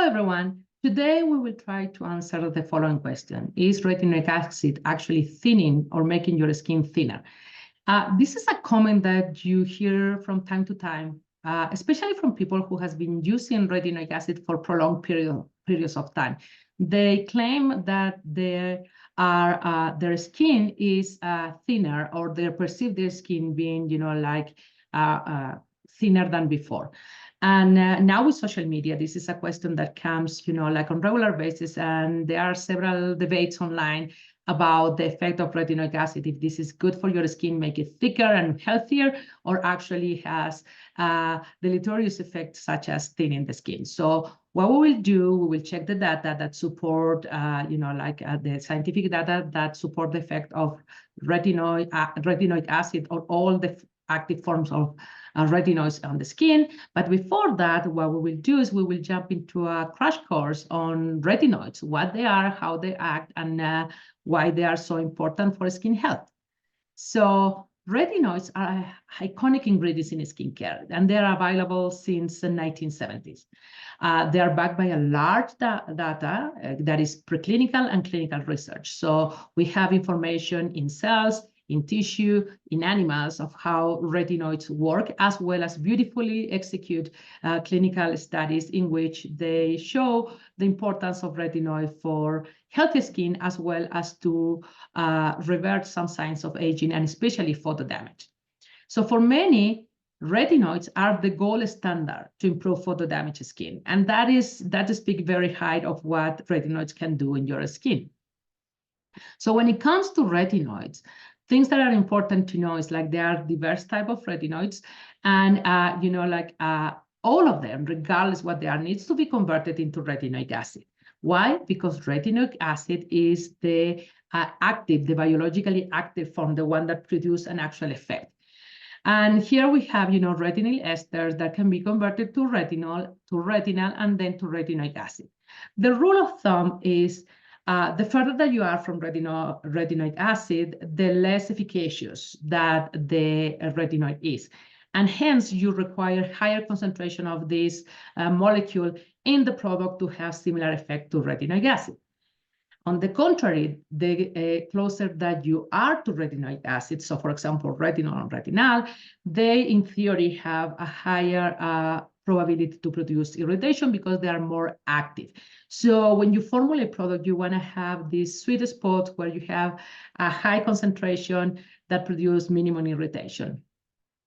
everyone. Today we will try to answer the following question. Is retinoic acid actually thinning or making your skin thinner? This is a comment that you hear from time to time, especially from people who has been using retinoic acid for prolonged periods of time. They claim that their skin is thinner, or they perceive their skin being, thinner than before. And now with social media, this is a question that comes, like on regular basis, and there are several debates online about the effect of retinoic acid, if this is good for your skin, make it thicker and healthier, or actually has deleterious effects such as thinning the skin. So what we will do, we will check the data that support, the scientific data that support the effect of retinoic acid or all the active forms of retinoids on the skin. But before that, what we will do is we will jump into a crash course on retinoids, what they are, how they act, and why they are so important for skin health. So retinoids are iconic ingredients in skincare, and they're available since the 1970s. They are backed by a large data that is preclinical and clinical research. So we have information in cells, in tissue, in animals, of how retinoids work, as well as beautifully execute clinical studies in which they show the importance of retinoid for healthy skin, as well as to revert some signs of aging, and especially photo damage. So for many, retinoids are the gold standard to improve photo damaged skin. And that speaks very high of what retinoids can do in your skin. So when it comes to retinoids, things that are important to know is like there are diverse type of retinoids, and all of them, regardless what they are, needs to be converted into retinoic acid. Why? Because retinoic acid is the the biologically active form, the one that produces an actual effect. And here we have, retinyl esters that can be converted to retinol, and then to retinoic acid. The rule of thumb is the further that you are from retinoic acid, the less efficacious that the retinoid is. And hence, you require higher concentration of this molecule in the product to have similar effect to retinoic acid. On the contrary, the closer that you are to retinoic acid, so for example, retinol and retinal, they in theory have a higher probability to produce irritation because they are more active. So when you formulate product, you want to have this sweet spot where you have a high concentration that produce minimum irritation.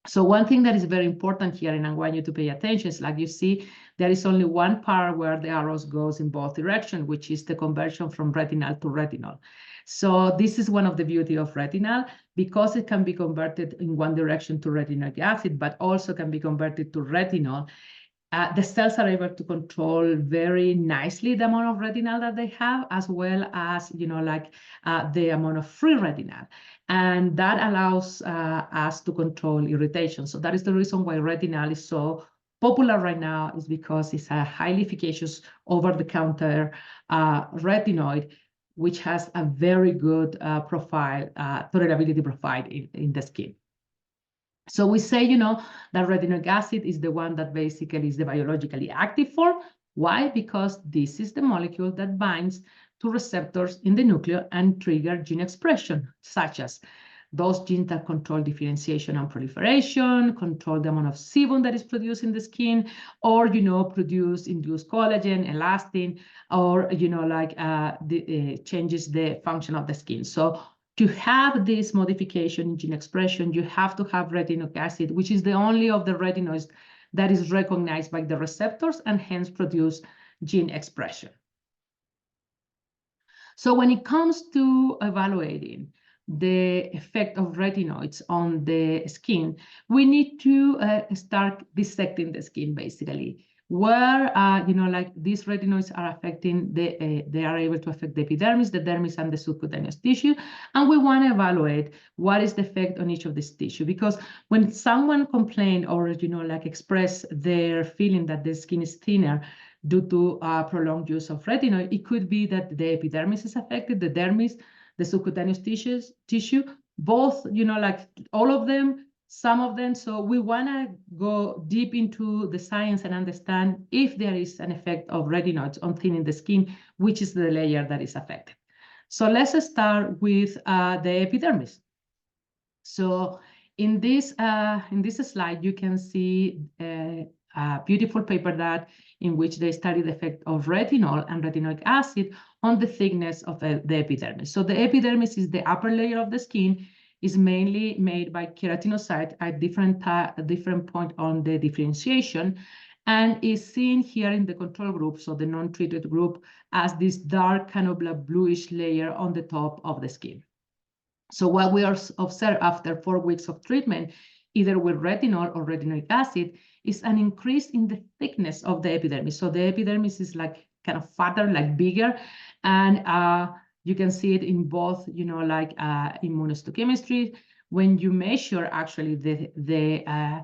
So one thing that is very important here, and I want you to pay attention, is like you see, there is only one part where the arrows goes in both directions, which is the conversion from retinal to retinol. So this is one of the beauty of retinal, because it can be converted in one direction to retinoic acid, but also can be converted to retinol. The cells are able to control very nicely the amount of retinal that they have, as well as, the amount of free retinal. And that allows us to control irritation. So that is the reason why retinal is so popular right now, is because it's a highly efficacious over-the-counter retinoid, which has a very good tolerability profile in the skin. So we say, that retinoic acid is the one that basically is the biologically active form. Why? Because this is the molecule that binds to receptors in the nucleus and trigger gene expression, such as those genes that control differentiation and proliferation, control the amount of sebum that is produced in the skin, or, induce collagen, elastin, or, changes the function of the skin. So to have this modification in gene expression, you have to have retinoic acid, which is the only of the retinoids that is recognized by the receptors and hence produce gene expression. So when it comes to evaluating the effect of retinoids on the skin, we need to start dissecting the skin, basically, where, these retinoids are affecting, they are able to affect the epidermis, the dermis, and the subcutaneous tissue. And we want to evaluate what is the effect on each of this tissue. Because when someone complains or, express their feeling that the skin is thinner due to prolonged use of retinoid, it could be that the epidermis is affected, the dermis, the subcutaneous tissue, both, all of them. some of them. So we want to go deep into the science and understand if there is an effect of retinoids on thinning the skin, which is the layer that is affected. So let's start with the epidermis. So in this slide, you can see a beautiful paper in which they studied the effect of retinol and retinoic acid on the thickness of the epidermis. So the epidermis is the upper layer of the skin, is mainly made by keratinocytes at different point on the differentiation, and is seen here in the control group, so the non-treated group, as this dark kind of bluish layer on the top of the skin. So what we observe after 4 weeks of treatment, either with retinol or retinoic acid, is an increase in the thickness of the epidermis. So the epidermis is like kind of fatter, like bigger, and you can see it in both, like immunohistochemistry. When you measure actually the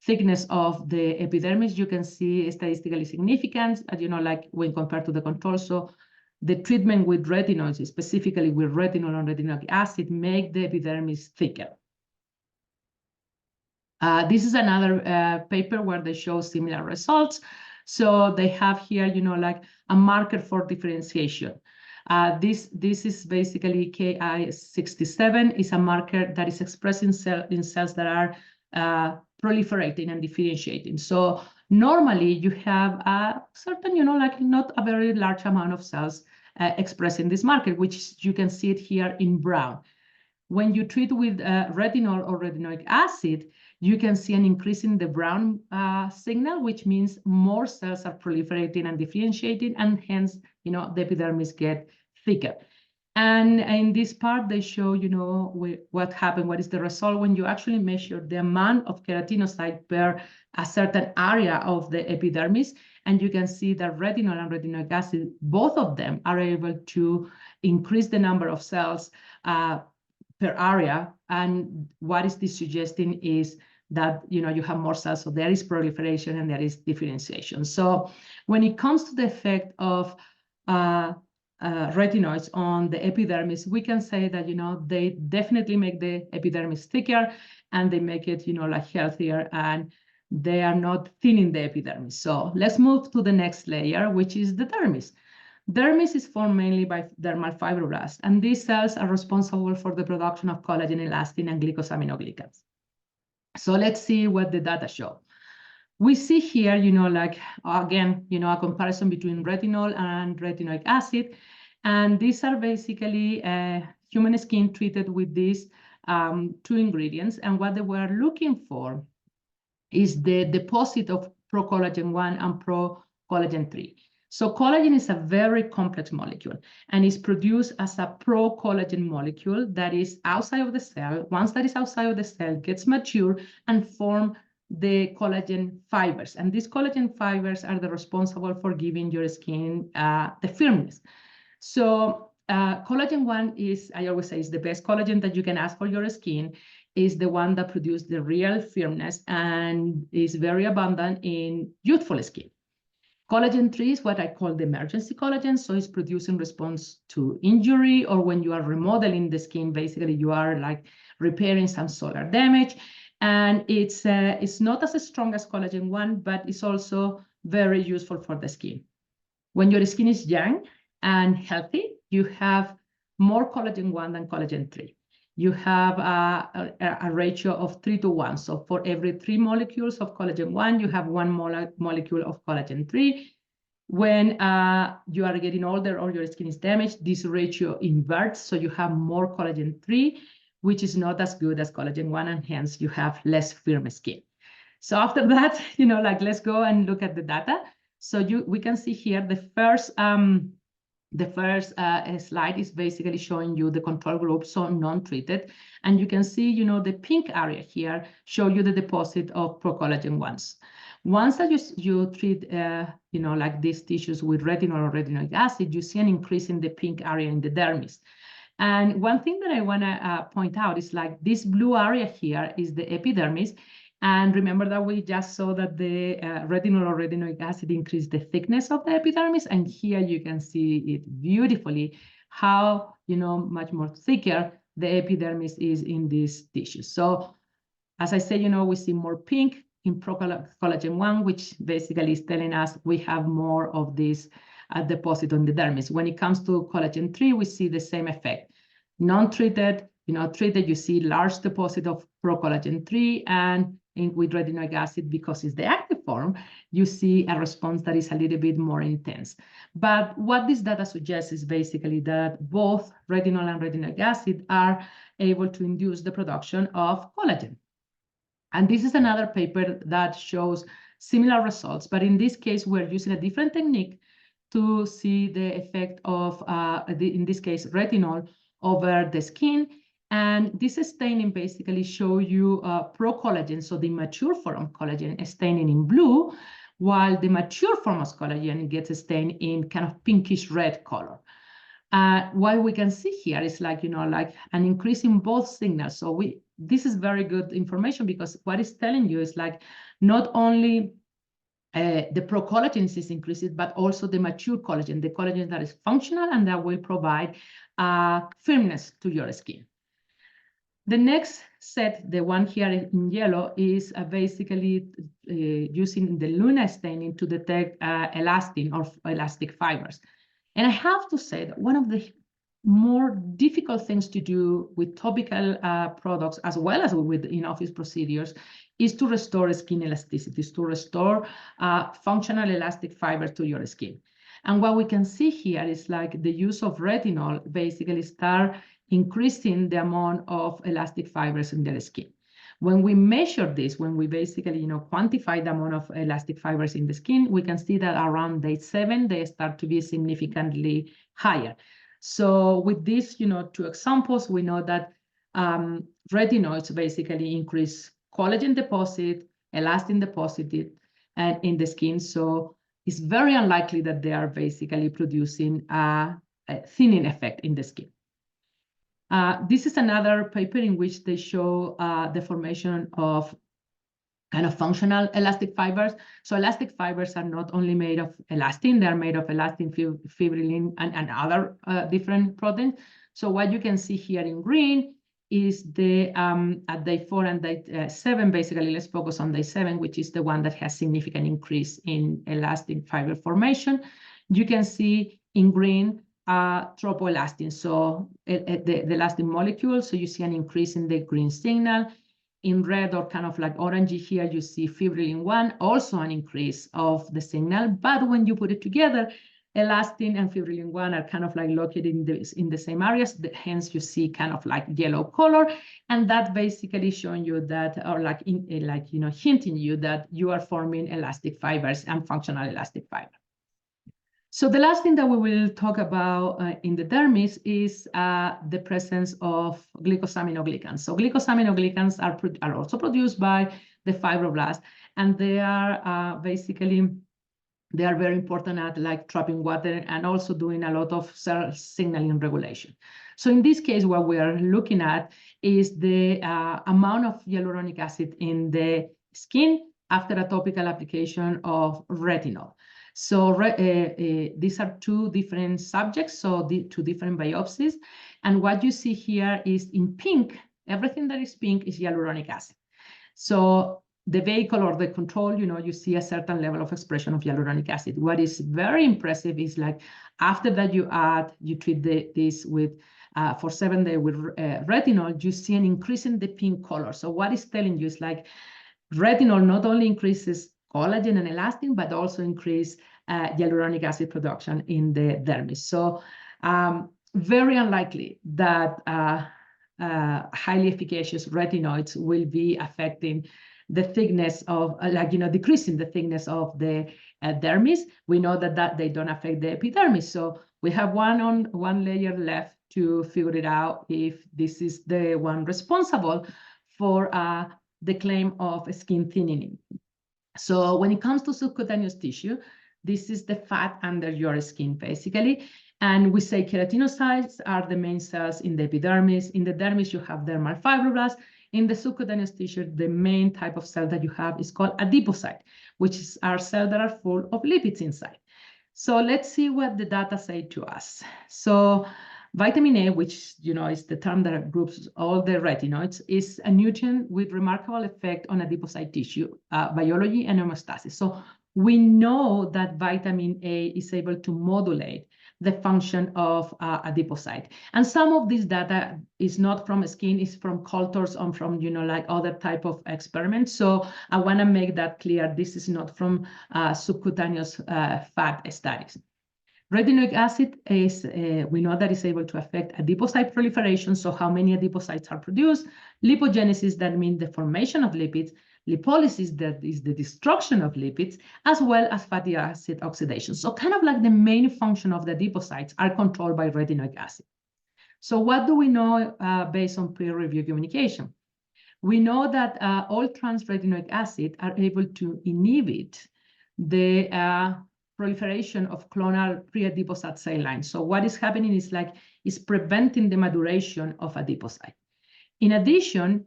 thickness of the epidermis, you can see statistically significant, like when compared to the control. So the treatment with retinoids, specifically with retinol and retinoic acid, make the epidermis thicker. This is another paper where they show similar results. So they have here, like a marker for differentiation. This is basically Ki67, is a marker that is expressed in cells that are proliferating and differentiating. So normally you have a certain, like not a very large amount of cells expressing this marker, which you can see it here in brown. When you treat with retinol or retinoic acid, you can see an increase in the brown signal, which means more cells are proliferating and differentiating, and hence, the epidermis get thicker. And in this part, they show, what happened, what is the result when you actually measure the amount of keratinocyte per a certain area of the epidermis. And you can see that retinol and retinoic acid, both of them are able to increase the number of cells per area. And what is this suggesting is that, you have more cells, so there is proliferation and there is differentiation. So when it comes to the effect of retinoids on the epidermis, we can say that, they definitely make the epidermis thicker, and they make it, like healthier, and they are not thinning the epidermis. So let's move to the next layer, which is the dermis. Dermis is formed mainly by dermal fibroblasts, and these cells are responsible for the production of collagen, elastin, and glycosaminoglycans. So let's see what the data show. We see here, like, again, a comparison between retinol and retinoic acid. And these are basically human skin treated with these 2 ingredients. And what they were looking for is the deposit of pro-collagen 1 and pro-collagen 3. So collagen is a very complex molecule, and is produced as a pro-collagen molecule that is outside of the cell. Once that is outside of the cell, gets mature and form the collagen fibers. And these collagen fibers are the responsible for giving your skin the firmness. So collagen 1 is, I always say, is the best collagen that you can ask for your skin, is the one that produces the real firmness and is very abundant in youthful skin. Collagen 3 is what I call the emergency collagen. So it's produced in response to injury, or when you are remodeling the skin, basically you are like repairing some solar damage. And it's not as strong as collagen 1, but it's also very useful for the skin. When your skin is young and healthy, you have more collagen 1 than collagen 3. You have a ratio of 3 to 1. So for every 3 molecules of collagen 1, you have 1 molecule of collagen 3. When you are getting older or your skin is damaged, this ratio inverts. So you have more collagen 3, which is not as good as collagen 1, and hence you have less firm skin. So after that, like, let's go and look at the data. So we can see here the first slide is basically showing you the control group, so non-treated. And you can see, the pink area here show you the deposit of pro-collagen 1s. Once that you treat, like these tissues with retinol or retinoic acid, you see an increase in the pink area in the dermis. And one thing that I want to point out is, like, this blue area here is the epidermis. And remember that we just saw that the retinol or retinoic acid increased the thickness of the epidermis. And here you can see it beautifully, how, much more thicker the epidermis is in these tissues. So As I say, we see more pink in pro-collagen 1, which basically is telling us we have more of this deposit on the dermis. When it comes to collagen 3, we see the same effect. Non-treated, treated, you see large deposit of pro-collagen 3, and with retinoic acid, because it's the active form, you see a response that is a little bit more intense. But what this data suggests is basically that both retinol and retinoic acid are able to induce the production of collagen. And this is another paper that shows similar results, but in this case, we're using a different technique to see the effect of, in this case, retinol over the skin. And this staining basically shows you pro-collagen, so the mature form of collagen is staining in blue, while the mature form of collagen gets stained in kind of pinkish red color. What we can see here is like an increase in both signals. So this is very good information, because what it's telling you is like not only the pro-collagen is increased, but also the mature collagen, the collagen that is functional and that will provide firmness to your skin. The next set, the one here in yellow, is basically using the Luna staining to detect elastin or elastic fibers. And I have to say that one of the more difficult things to do with topical products, as well as with in-office procedures, is to restore skin elasticity, to restore functional elastic fiber to your skin. And what we can see here is like the use of retinol basically start increasing the amount of elastic fibers in their skin. When we measure this, when we basically quantify the amount of elastic fibers in the skin, we can see that around day 7, they start to be significantly higher. So with these, 2 examples, we know that retinoids basically increase collagen deposit, elastin deposit in the skin. So it's very unlikely that they are basically producing a thinning effect in the skin. This is another paper in which they show the formation of kind of functional elastic fibers. So elastic fibers are not only made of elastin, they're made of elastin, fibrillin, and other different proteins. So what you can see here in green is the at day 4 and day 7, basically, let's focus on day 7, which is the one that has significant increase in elastic fiber formation. You can see in green tropoelastin, so the elastin molecule. So you see an increase in the green signal. In red, or kind of like orangey here, you see fibrillin 1, also an increase of the signal. But when you put it together, elastin and fibrillin 1 are kind of like located in the same areas. Hence, you see kind of like yellow color, and that basically showing you that, or like hinting you that you are forming elastic fibers and functional elastic fiber. So the last thing that we will talk about in the dermis is the presence of glycosaminoglycans. So glycosaminoglycans are also produced by the fibroblast, and they are they are very important at like trapping water and also doing a lot of cell signaling regulation. So in this case, what we are looking at is the amount of hyaluronic acid in the skin after a topical application of retinol. So these are 2 different subjects, so the 2 different biopsies. And what you see here is in pink, everything that is pink is hyaluronic acid. So the vehicle or the control, you see a certain level of expression of hyaluronic acid. What is very impressive is like after that you treat this with for 7 days with retinol, you see an increase in the pink color. So what it's telling you is like retinol not only increases collagen and elastin, but also increase hyaluronic acid production in the dermis. So very unlikely that highly efficacious retinoids will be affecting the thickness of, decreasing the thickness of the dermis. We know that they don't affect the epidermis. So we have one layer left to figure it out if this is the one responsible for the claim of skin thinning. So when it comes to subcutaneous tissue, this is the fat under your skin, basically. And we say keratinocytes are the main cells in the epidermis. In the dermis, you have dermal fibroblasts. In the subcutaneous tissue, the main type of cell that you have is called adipocyte, which are cells that are full of lipids inside. So let's see what the data say to us. So Vitamin A, which is the term that groups all the retinoids, is a nutrient with remarkable effect on adipocyte tissue biology and homeostasis. So we know that vitamin A is able to modulate the function of adipocyte. And some of this data is not from skin, it's from cultures and from, like other type of experiments. So I want to make that clear. This is not from subcutaneous fat studies. Retinoic acid is, we know that it's able to affect adipocyte proliferation, so how many adipocytes are produced, lipogenesis, that means the formation of lipids, lipolysis, that is the destruction of lipids, as well as fatty acid oxidation. So kind of like the main function of the adipocytes are controlled by retinoic acid. So what do we know based on peer-reviewed communication? We know that all trans retinoic acid are able to inhibit the proliferation of clonal pre-adipocyte cell lines. So what is happening is preventing the maturation of adipocyte. In addition,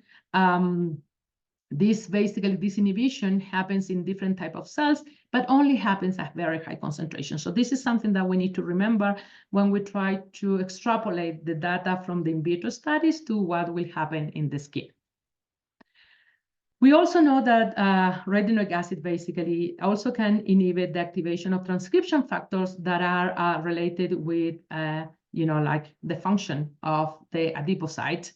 this inhibition happens in different type of cells, but only happens at very high concentration. So this is something that we need to remember when we try to extrapolate the data from the in vitro studies to what will happen in the skin. We also know that retinoic acid basically also can inhibit the activation of transcription factors that are related with, like the function of the adipocytes,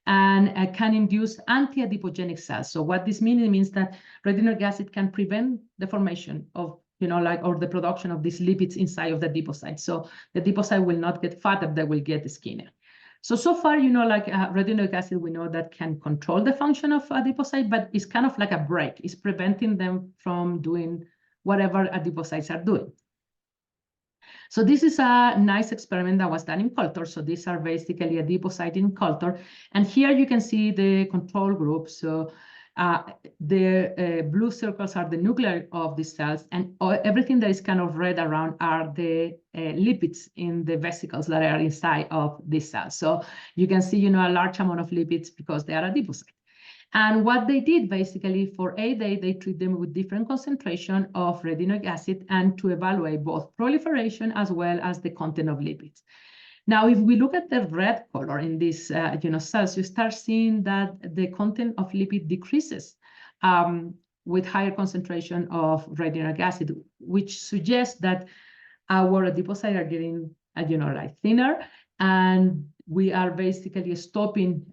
and can induce anti-adipogenic cells. So what this means, it means that retinoic acid can prevent the formation of, or the production of these lipids inside of the adipocyte. So the adipocyte will not get fatter, they will get skinnier. So far, retinoic acid, we know that can control the function of adipocyte, but it's kind of like a brake. It's preventing them from doing whatever adipocytes are doing. So this is a nice experiment that was done in culture. So these are basically adipocyte in culture. And here you can see the control group. So the blue circles are the nuclei of the cells, and everything that is kind of red around are the lipids in the vesicles that are inside of these cells. So you can see, a large amount of lipids because they are adipocyte. And what they did basically for a day, they treat them with different concentration of retinoic acid and to evaluate both proliferation as well as the content of lipids. Now, if we look at the red color in these cells, you start seeing that the content of lipid decreases with higher concentration of retinoic acid, which suggests that our adipocytes are getting, thinner, and we are basically stopping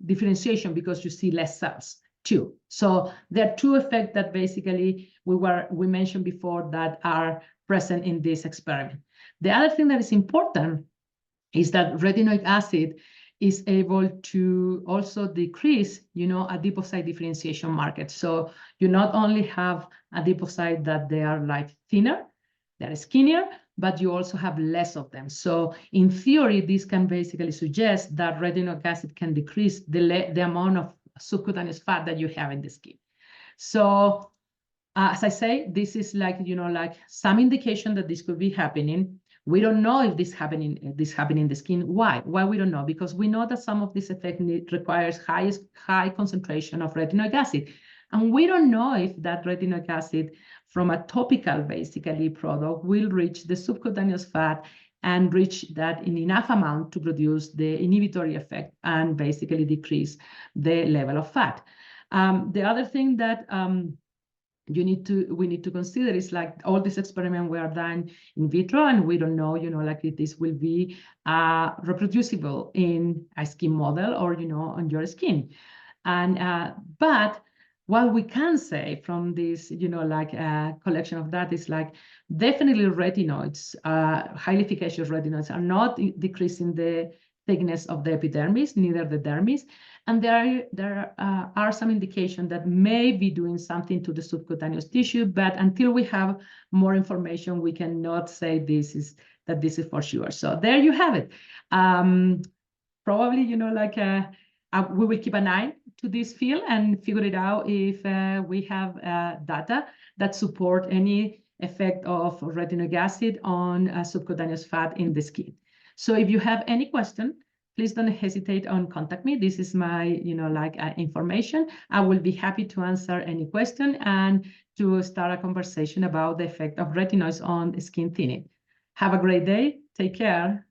differentiation because you see less cells too. So there are two effects that basically we mentioned before that are present in this experiment. The other thing that is important is that retinoic acid is able to also decrease, adipocyte differentiation markers. So you not only have adipocytes that they are thinner, they're skinnier, but you also have less of them. So in theory, this can basically suggest that retinoic acid can decrease the amount of subcutaneous fat that you have in the skin. So as I say, this is some indication that this could be happening. We don't know if this happening in the skin. Why? Why we don't know? Because we know that some of this effect requires high concentration of retinoic acid. And we don't know if that retinoic acid from a topical, basically, product will reach the subcutaneous fat and reach that in enough amount to produce the inhibitory effect and basically decrease the level of fat. The other thing that we need to consider is all these experiments were done in vitro, and we don't know, if this will be reproducible in a skin model or, on your skin. And but what we can say from this, collection of data is definitely retinoids, highly efficacious retinoids are not decreasing the thickness of the epidermis, neither the dermis. And there are some indications that may be doing something to the subcutaneous tissue, but until we have more information, we cannot say this is for sure. So there you have it. Probably, we will keep an eye to this field and figure it out if we have data that support any effect of retinoic acid on subcutaneous fat in the skin. So if you have any question, please don't hesitate to contact me. This is my, information. I will be happy to answer any question and to start a conversation about the effect of retinoids on skin thinning. Have a great day. Take care.